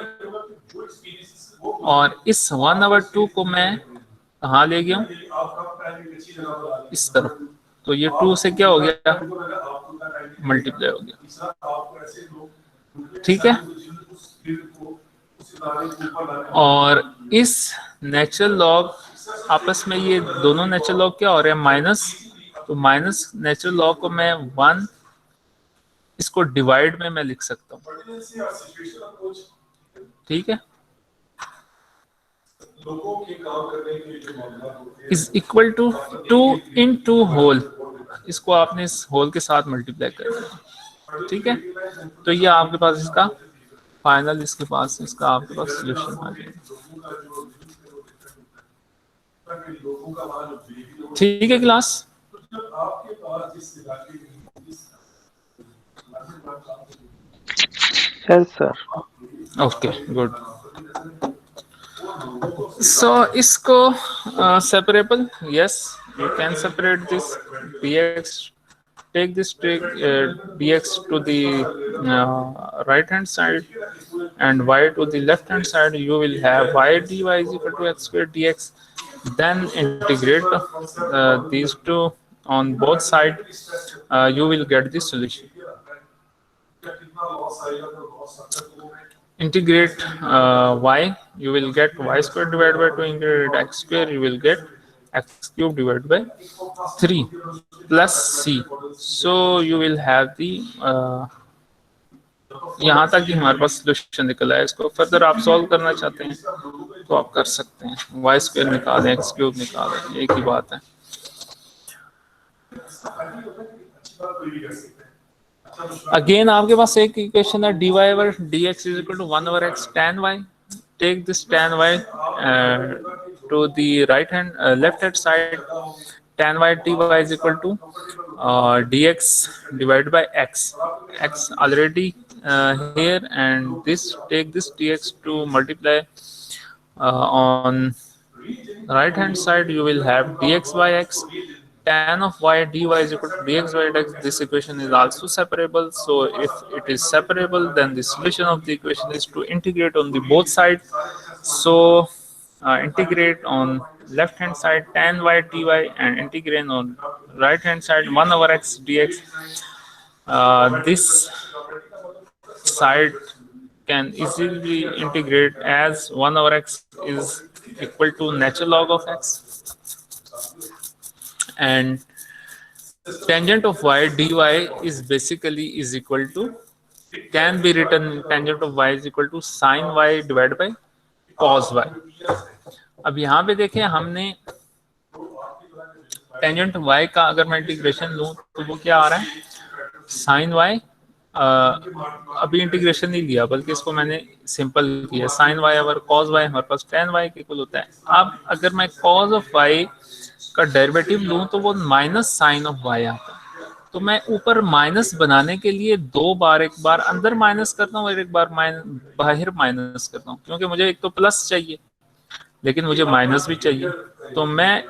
और इस 1/2 को मैं कहाँ ले गया हूँ, इस तरफ, तो ये 2 से क्या हो गया, मल्टीप्लाई हो गया, ठीक है। और इस नेचुरल लॉग आपस में, ये दोनों नेचुरल लॉग क्या हो रहे हैं, माइनस, तो माइनस नेचुरल लॉग को मैं 1 इसको डिवाइड में मैं लिख सकता हूँ, ठीक है, इज इक्वल टू 2 × होल, इसको आपने इस होल के साथ मल्टीप्लाई करना है, ठीक है। तो ये आपके पास इसका फाइनल, इसके पास इसका आपके पास सोल्यूशन आ जाएगा, ठीक है class. Yes, sir. Okay, good. So इसको separable, yes, you can separate this dx, take this dx to the right hand side and y to the left hand side. You will have y dy is equal to x squared dx, then integrate these two on both sides, you will get the solution. Integrate y, you will get y squared divided by 2, integrate x square, you will get x cube divided by 3 plus c. So you will have the यहाँ तक ही हमारे पास solution निकला है। इसको further आप solve करना चाहते हैं तो आप कर सकते हैं, वाई स्क्वायर निकालें, एक्स क्यूब निकालें, एक ही बात है। अगेन आपके पास एक इक्वेशन है, dy over dx is equal to 1/x tan y. Take this tan y to the left hand side. Tan y dy is equal to dx divided by x. X already here, and this, take this dx to multiply on right hand side. You will have dx by x. Tan of y dy is equal to dx by x. This equation is also separable, so if it is separable, then the solution of the equation is to integrate on the both sides. So integrate on left hand side tan y dy and integrate on right hand side 1/x dx. This side can easily integrate as 1/x is equal to natural log of x, and tangent of y dy is basically is equal to, can be written tangent of y is equal to sin y divided by cos y. अब यहाँ पे देखें, हमने tangent y का अगर मैं integration लूँ तो वो क्या आ रहा है, sin y, अभी इंटीग्रेशन नहीं लिया बल्कि इसको मैंने सिंपल किया, sin y over cos y, हमारे पास tan y के इक्वल होता है। अब अगर मैं cos of y का डेरिवेटिव लूँ तो वो माइनस साइन ऑफ y आता है, तो मैं ऊपर माइनस बनाने के लिए दो बार, एक बार अंदर माइनस करता हूँ और एक बार बाहर माइनस करता हूँ, क्योंकि मुझे एक तो प्लस चाहिए लेकिन मुझे माइनस भी चाहिए। तो मैं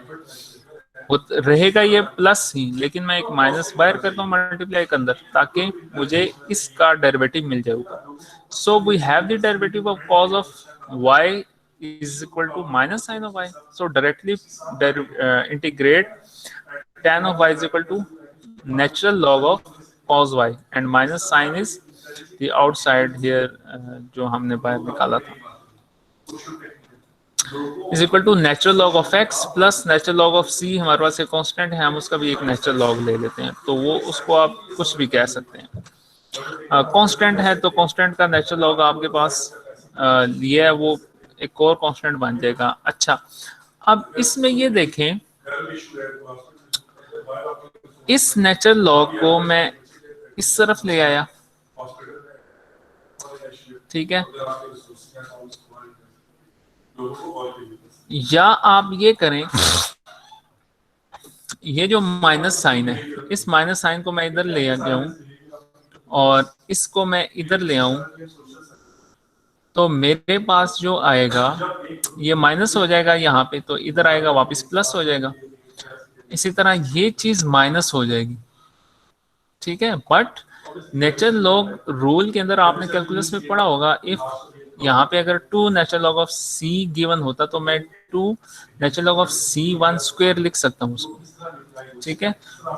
वो रहेगा ये प्लस ही, लेकिन मैं एक माइनस बाहर करता हूँ मल्टीप्लाई के अंदर, ताकि मुझे इसका डेरिवेटिव मिल जाएगा. So we have the derivative of cos of y is equal to minus sin of y. So directly integrate tan of y is equal to natural log of cos y, and minus sin is the outside here, जो हमने बाहर निकाला था, is equal to natural log of x plus natural log of c. हमारे पास एक constant है, हम उसका भी एक नेचुरल लॉग ले लेते हैं, तो वो उसको आप कुछ भी कह सकते हैं. कांस्टेंट है तो कांस्टेंट का नेचुरल लॉग आपके पास ये है, वो एक और कांस्टेंट बन जाएगा. अच्छा, अब इसमें ये देखें, इस नेचुरल लॉग को मैं इस तरफ ले आया, ठीक है, या आप ये करें, ये जो माइनस साइन है, इस माइनस साइन को मैं इधर ले जाऊं और इसको मैं इधर ले आऊं, तो मेरे पास जो आएगा ये माइनस हो जाएगा यहाँ पे, तो इधर आएगा वापस प्लस हो जाएगा. इसी तरह ये चीज माइनस हो जाएगी, ठीक है. बट नेचुरल लॉग रूल के अंदर आपने कैलकुलस में पढ़ा होगा, इफ यहाँ पे अगर 2 natural log of c given होता तो मैं 2 natural log of c1 square लिख सकता हूँ उसको, ठीक है.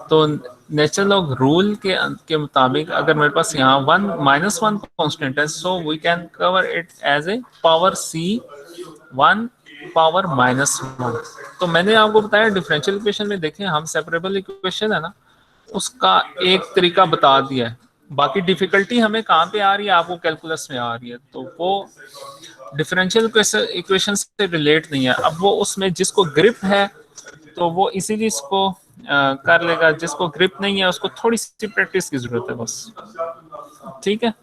तो नेचुरल लॉग रूल के मुताबिक अगर मेरे पास यहाँ 1 कांस्टेंट है, so we can cover it as a power c1 power -1. तो मैंने आपको बताया डिफरेंशियल इक्वेशन में देखें, हम सेपरेबल इक्वेशन है ना, उसका एक तरीका बता दिया है. बाकी डिफिकल्टी हमें कहाँ पे आ रही है, आपको कैलकुलस में आ रही है, तो वो डिफरेंशियल इक्वेशन से रिलेट नहीं है. अब वो उसमें जिसको ग्रिप है तो वो इसीलिए इसको कर लेगा, जिसको ग्रिप नहीं है उसको थोड़ी सी प्रैक्टिस की जरूरत है बस, ठीक है.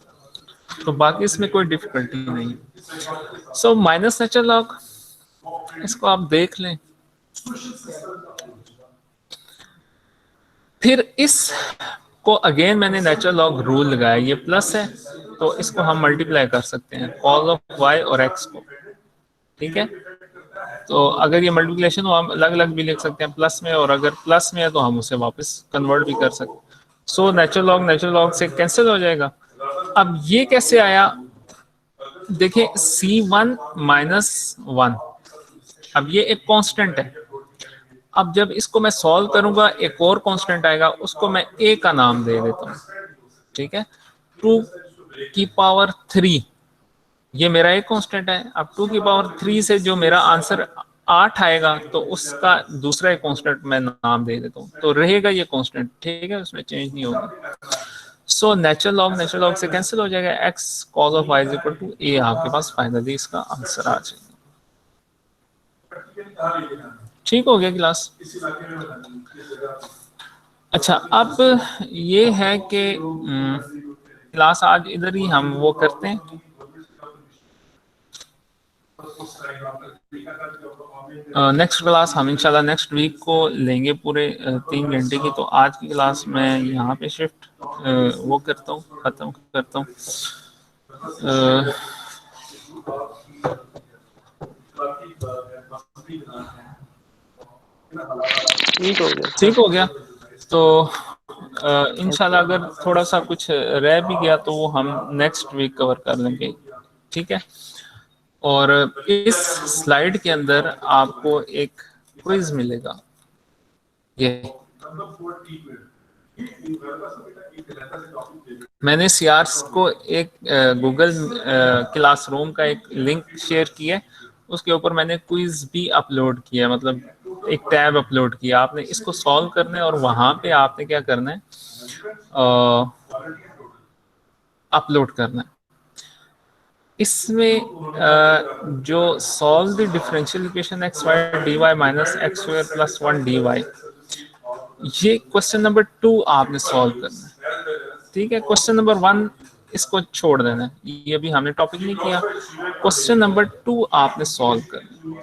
तो बाकी इसमें कोई डिफिकल्टी नहीं है. सो माइनस नेचुरल लॉग, इसको आप देख लें. फिर इस को अगेन मैंने नेचुरल लॉग रूल लगाया, ये प्लस है तो इसको हम मल्टीप्लाई कर सकते हैं cos ऑफ y और x को, ठीक है. तो अगर ये मल्टीप्लिकेशन हो हम अलग अलग भी लिख सकते हैं प्लस में, और अगर प्लस में है तो हम उसे वापस कन्वर्ट भी कर सकते हैं. सो नेचुरल लॉग से कैंसिल हो जाएगा. अब ये कैसे आया, देखिए c1 -1, अब ये एक कांस्टेंट है. अब जब इसको मैं सॉल्व करूंगा एक और कांस्टेंट आएगा, उसको मैं a का नाम दे देता हूँ, ठीक है. 2 की पावर 3 ये मेरा एक कांस्टेंट है. अब 2 की पावर 3 से जो मेरा आंसर 8 आएगा तो उसका दूसरा एक कांस्टेंट मैं नाम दे देता हूँ, तो रहेगा ये कांस्टेंट, ठीक है, उसमें चेंज नहीं होगा. सो नेचुरल लॉग से कैंसिल हो जाएगा, x cos of y equal to a आपके पास फाइनली इसका आंसर आ जाएगा. ठीक हो गया क्लास. अच्छा, अब ये है कि क्लास आज इधर ही हम वो करते हैं. नेक्स्ट क्लास हम इंशाल्लाह नेक्स्ट वीक को लेंगे पूरे 3 घंटे की. तो आज की क्लास मैं यहाँ पे शिफ्ट वो करता हूँ, खत्म करता हूँ. ठीक हो गया. तो इंशाल्लाह अगर थोड़ा सा कुछ रह भी गया तो वो हम नेक्स्ट वीक कवर कर लेंगे, ठीक है. और इस स्लाइड के अंदर आपको एक क्विज मिलेगा. ये मैंने सीआरस को एक गूगल क्लासरूम का एक लिंक शेयर किया है, उसके ऊपर मैंने क्विज भी अपलोड किया, मतलब एक टैब अपलोड किया. आपने इसको सॉल्व करना है और वहां पे आपने क्या करना है, अपलोड करना है. इसमें जो solve the differential equation x y d y minus x square plus 1 d y, ये क्वेश्चन नंबर 2 आपने सॉल्व करना है, ठीक है. क्वेश्चन नंबर 1 इसको छोड़ देना है, ये अभी हमने टॉपिक नहीं किया. क्वेश्चन नंबर 2 आपने सॉल्व करना है,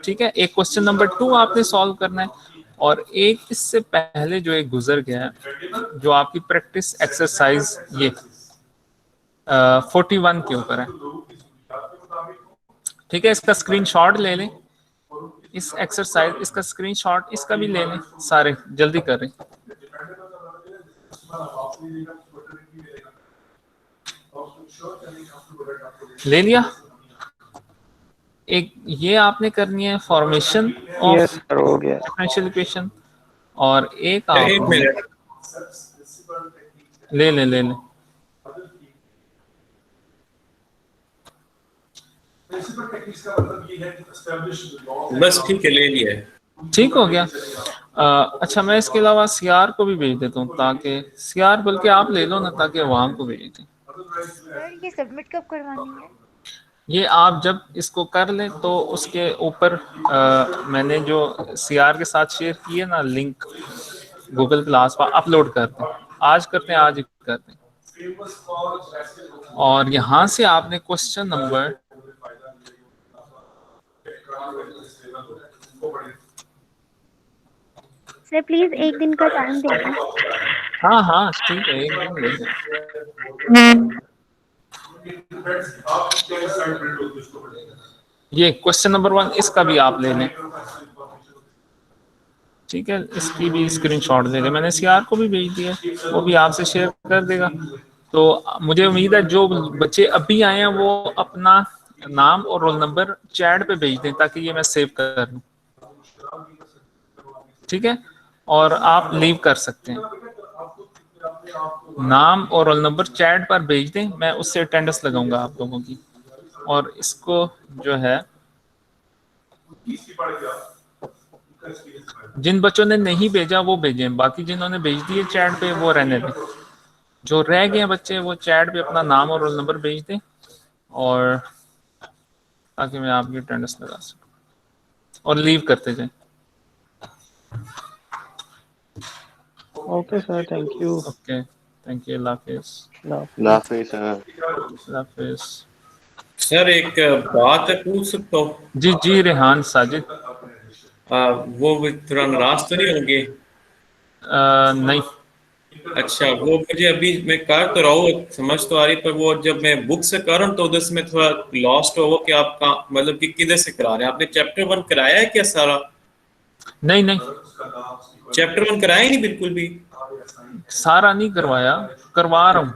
ठीक है. एक क्वेश्चन नंबर 2 आपने सॉल्व करना है, और एक इससे पहले जो एक गुजर गया है, जो आपकी प्रैक्टिस एक्सरसाइज ये 41 के ऊपर है, ठीक है. इसका स्क्रीनशॉट ले लें, इस एक्सरसाइज इसका स्क्रीनशॉट इसका भी ले लें, सारे जल्दी करें। ले लिया? एक ये आपने करनी है फॉर्मेशन ऑफ यस सर हो गया। डिफरेंशियल इक्वेशन, और एक एक आप मिनट, ले लें। बस ठीक है, ले लिया है। ठीक हो गया। अच्छा, मैं इसके अलावा सीआर को भी भेज देता हूँ, ताकि सीआर बल्कि आप ले लो ना, ताकि वहां को भेज दें। सर ये सबमिट कब करवानी है? ये आप जब इसको कर लें तो उसके ऊपर मैंने जो सीआर के साथ शेयर किए ना लिंक गूगल क्लास पर अपलोड कर दें। आज करते हैं, आज ही कर दें। और यहाँ से आपने क्वेश्चन नंबर सर प्लीज एक दिन का टाइम देना। हाँ ठीक है, एक दिन ले लें। ये क्वेश्चन नंबर 1 इसका भी आप ले लें, ठीक है। इसकी भी स्क्रीनशॉट ले लें, मैंने सीआर को भी भेज दिया, वो भी आपसे शेयर कर देगा। तो मुझे उम्मीद है जो बच्चे अभी आए हैं वो अपना नाम और रोल नंबर चैट पे भेज दें, ताकि ये मैं सेव कर लूं, ठीक है। और आप लीव कर सकते हैं, नाम और रोल नंबर चैट पर भेज दें, मैं उससे अटेंडेंस लगाऊंगा आप लोगों की। और इसको जो है, जिन बच्चों ने नहीं भेजा वो भेजें, बाकी जिन्होंने भेज दिए चैट पे वो रहने दें। जो रह गए बच्चे वो चैट पे अपना नाम और रोल नंबर भेज दें, और ताकि मैं आपकी अटेंडेंस लगा सकूं, और लीव करते जाएं। Okay sir, thank you. Okay, thank you. Allah Hafiz. Sir एक बात पूछ सकता हूँ? जी रेहान साजिद। वो थोड़ा नाराज तो नहीं होंगे? नहीं। अच्छा, वो मुझे अभी मैं कर तो रहा हूँ, समझ तो आ रही, पर वो जब मैं बुक से कर रहा हूँ तो उधर से मैं थोड़ा लॉस्ट हो कि आप मतलब कि किधर से करा रहे हैं? आपने चैप्टर 1 कराया है क्या सारा? नहीं, चैप्टर 1 कराया ही नहीं बिल्कुल भी? सारा नहीं करवाया, करवा रहा हूँ।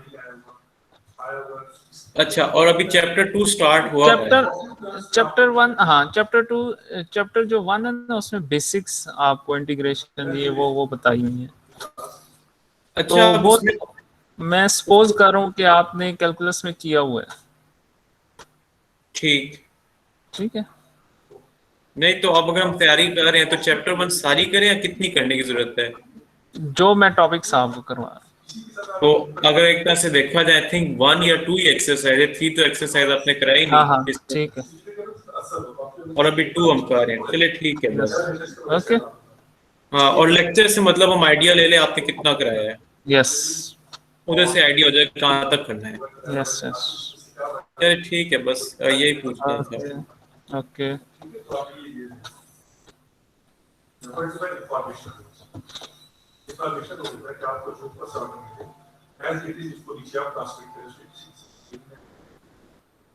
अच्छा, और अभी चैप्टर 2 स्टार्ट हुआ है? चैप्टर 1, हाँ चैप्टर 2, चैप्टर जो 1 है ना उसमें बेसिक्स आपको इंटीग्रेशन ये वो बताई हुई है। अच्छा, तो वो मैं सपोज कर रहा हूँ कि आपने कैलकुलस में किया हुआ है। ठीक है। नहीं तो अब अगर हम तैयारी कर रहे हैं तो चैप्टर 1 सारी करें या कितनी करने की जरूरत है? जो मैं टॉपिक्स आपको करवा रहा हूँ। तो अगर एक तरह से देखा जाए, आई थिंक 1 या 2 ही एक्सरसाइज है, 3 तो एक्सरसाइज आपने कराई नहीं। हाँ ठीक है। और अभी 2 हम कर रहे हैं, चलिए ठीक है बस। ओके। हाँ, और लेक्चर से मतलब हम आइडिया ले लें आपने कितना कराया है, यस, उधर से आइडिया हो जाए कहाँ तक करना है। यस। चलिए ठीक है, बस यही पूछना था। ओके।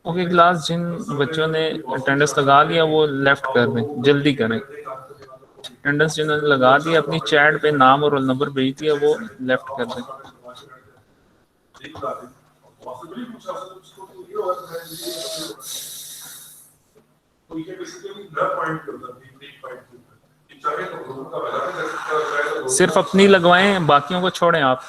ओके क्लास, जिन बच्चों ने अटेंडेंस लगा लिया वो लेफ्ट कर दें, जल्दी करें। अटेंडेंस जिन्होंने लगा दिया अपनी चैट पे नाम और रोल नंबर भेज दिया वो लेफ्ट कर दें। सिर्फ अपनी लगवाएं, बाकियों को छोड़ें आप।